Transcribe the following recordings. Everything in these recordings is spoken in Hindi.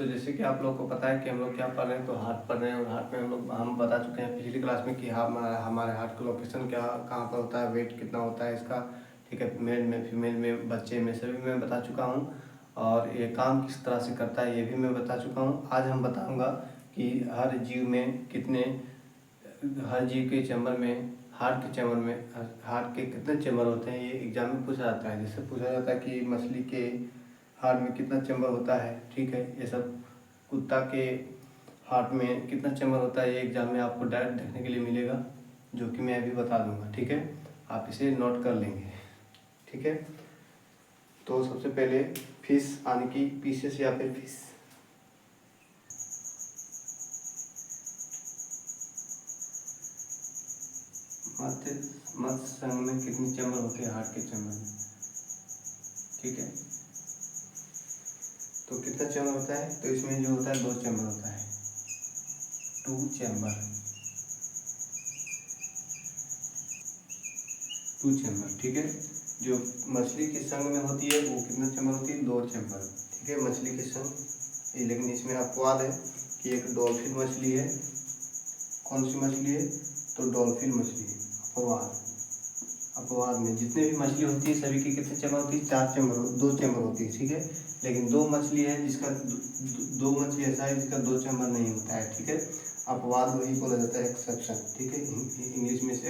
तो जैसे कि आप लोगों को पता है कि हम लोग क्या पढ़ रहे हैं, तो हार्ट पढ़ रहे हैं। और हार्ट में हम बता चुके हैं पिछली क्लास में कि हमारे हार्ट का लोकेशन क्या कहाँ पर होता है, वेट कितना होता है इसका, ठीक है। मेल में, फीमेल में, बच्चे में, सभी मैं बता चुका हूँ। और ये काम किस तरह से करता है ये भी मैं बता चुका हूँ। आज हम बताऊँगा कि हर जीव में कितने, हर जीव के चैम्बर में, हार्ट के चैम्बर में हार्ट के कितने चैम्बर होते हैं, ये एग्जाम में पूछा जाता है। जैसे पूछा जाता है कि मछली के हार्ट में कितना चैम्बर होता है, ठीक है। ये सब कुत्ता के हार्ट में कितना चैम्बर होता है, ये एग्जाम में आपको डायरेक्ट देखने के लिए मिलेगा, जो कि मैं अभी बता दूंगा, ठीक है। आप इसे नोट कर लेंगे, ठीक है। तो सबसे पहले फिश आने की पीसेस या फिर फिश, मत्स्य संघ में कितनी चैम्बर होती है, हार्ट के चैम्बर में, ठीक है। तो कितना चैम्बर होता है, तो इसमें जो होता है 2 चैम्बर होता है, 2 चैम्बर, 2 चैम्बर, ठीक है। जो मछली के संग में होती है वो कितना चैम्बर होती है, 2 चैम्बर, ठीक है। मछली के संग, लेकिन इसमें अपवाद है कि एक डॉल्फिन मछली है। कौन सी मछली है, तो डॉल्फिन मछली है। अपवाद में जितने भी मछली होती है सभी की कितने चैम्बर होती है, 4 चैम्बर, 2 चैम्बर होती है, ठीक है। लेकिन 2 मछली है जिसका 2 मछली ऐसा है जिसका 2 चैम्बर नहीं होता है, ठीक है। अपवाद वही बोला जाता है, एक्सेप्शन, ठीक है। इंग्लिश में से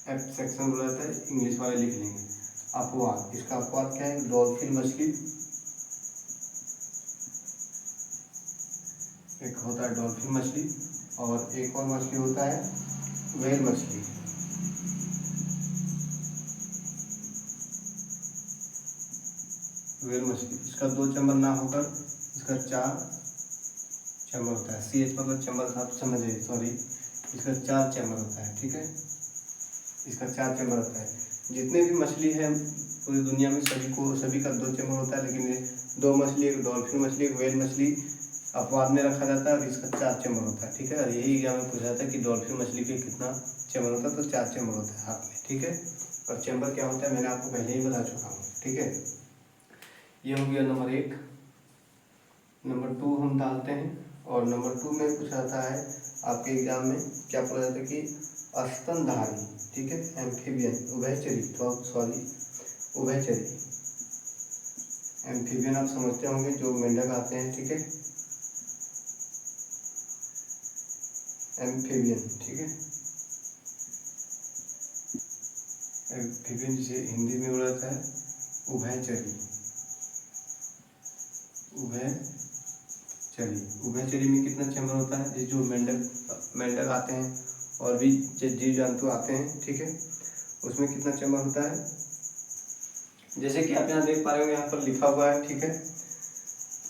एक्सेप्शन बोला जाता है, इंग्लिश वाले लिख लेंगे अपवाद। इसका अपवाद क्या है, डॉल्फिन मछली, एक होता है डॉल्फिन मछली, और एक और मछली होता है व्हेल मछली। व्हेल मछली, इसका 2 चैम्बर ना होकर इसका 4 चैम्बर होता है। सी एच मतलब चैम्बर, आप समझ जाइए, सॉरी। इसका 4 चैम्बर होता है, ठीक है। इसका 4 चैम्बर होता है। जितने भी मछली है पूरी दुनिया में सभी का 2 चैम्बर होता है, लेकिन 2 मछली, एक डॉल्फिन मछली, एक व्हेल मछली अपवाद में रखा जाता है, और इसका 4 चैम्बर होता है, ठीक है। और यही एग्जाम में पूछा जाता है कि डॉल्फिन मछली के कितना चैम्बर होता है, तो 4 चैम्बर होता है हाथ में, ठीक है। और चैम्बर क्या होता है मैंने आपको पहले ही बता चुका हूँ, ठीक है। ये हो गया नंबर 1। नंबर 2 हम डालते हैं, और नंबर 2 में पूछा जाता है आपके एग्जाम में क्या पूछा जाता है कि स्तनधारी, ठीक है, एम्फीबियन, उभयचरी, तो सॉरी उभयचरी, एम्फीबियन आप समझते होंगे जो मेंढक आते हैं, ठीक है, एम्फीबियन, ठीक है। एम्फीबियन जिसे हिंदी में बोला जाता है उभयचरी, उभयचरी में कितना चैम्बर होता है, जो मेंढक आते हैं और भी जीव जंतु आते हैं, ठीक है, उसमें कितना चैम्बर होता है। जैसे कि आप यहाँ देख पा रहे होंगे, यहाँ पर लिखा हुआ है, ठीक है।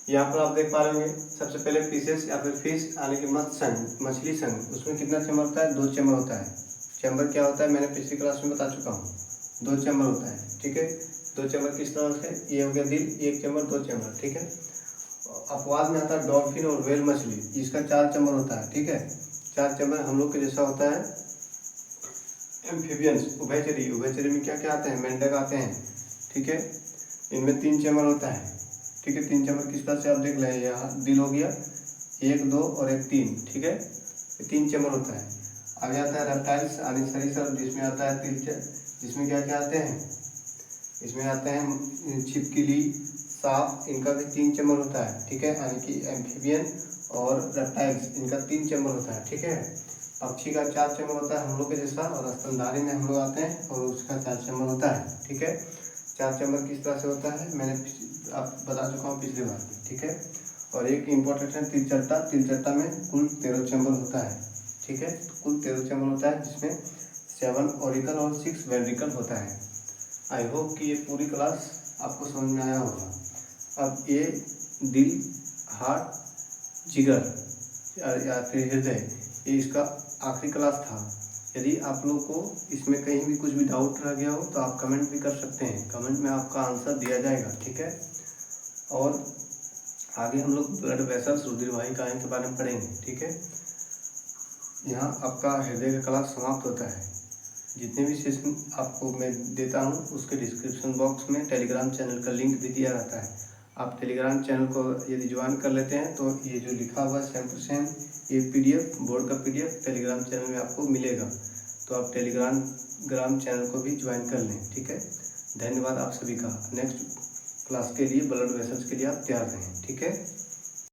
यहाँ पर आप देख पा रहे होंगे सबसे पहले पीसेस या फिर फिश आने के बाद संघ, मछली संघ, उसमें कितना चैम्बर होता है, 2 चैम्बर होता है। चैम्बर क्या होता है मैंने पिछली क्लास में बता चुका हूँ, 2 चैम्बर होता है, ठीक है। 2 चैम्बर किस तरह से, ये हो गया दिल, 1 चैम्बर, 2 चैम्बर, ठीक है। अपवाद में आता है डॉल्फिन और व्हेल मछली, इसका 4 चैम्बर होता है, ठीक है। 4 चैम्बर हम लोग के जैसा होता है। एम्फीबियंस, उभयचरी में क्या क्या आते हैं, मेंढक आते हैं, ठीक है। इनमें 3 चैम्बर होता है, ठीक है। 3 चैम्बर किस तरह से आप देख लें, यहाँ दिल हो गया 1, 2 और 1, 3, ठीक है। ये 3 चैम्बर होता है। आगे आता है रेप्टाइल्स, यानी सरीसृप, जिसमें आता है तिलचर, जिसमें क्या क्या आते हैं, इसमें आते हैं छिपकली, सांप, इनका भी 3 चैम्बर होता है, ठीक है। यानी कि एम्फीबियन और रेप्टाइल्स, इनका 3 चैम्बर होता है, ठीक है। पक्षी का 4 चैम्बर होता है हम लोग के जैसा, और स्तनधारी में हम लोग आते हैं और उसका 4 चैम्बर होता है, ठीक है। 4 चैम्बर किस तरह से होता है मैंने आप बता चुका हूँ पिछली बार, ठीक है। और एक इम्पोर्टेंट है तिलचट्टा में कुल 13 चैम्बर होता है, ठीक है। कुल 13 चैम्बर होता है, जिसमें 7 ऑरिकल और 6 वेंट्रिकल होता है। आई होप कि ये पूरी क्लास आपको समझ में आया होगा। अब ये दिल, हार्ट, जिगर या फिर हृदय, ये इसका आखिरी क्लास था। यदि आप लोग को इसमें कहीं भी कुछ भी डाउट रह गया हो तो आप कमेंट भी कर सकते हैं, कमेंट में आपका आंसर दिया जाएगा, ठीक है। और आगे हम लोग ब्लड वेसल्स, रुधिर वाहिकाएं के बारे में पढ़ेंगे, ठीक है। यहाँ आपका हृदय का क्लास समाप्त होता है। जितने भी सेशन आपको मैं देता हूँ उसके डिस्क्रिप्शन बॉक्स में टेलीग्राम चैनल का लिंक भी दिया रहता है, आप टेलीग्राम चैनल को यदि ज्वाइन कर लेते हैं तो ये जो लिखा हुआ सेम टू सेम ये PDF बोर्ड का PDF टेलीग्राम चैनल में आपको मिलेगा। तो आप टेलीग्राम चैनल को भी ज्वाइन कर लें, ठीक है। धन्यवाद आप सभी का। नेक्स्ट क्लास के लिए ब्लड वेसल्स के लिए आप तैयार रहें, ठीक है।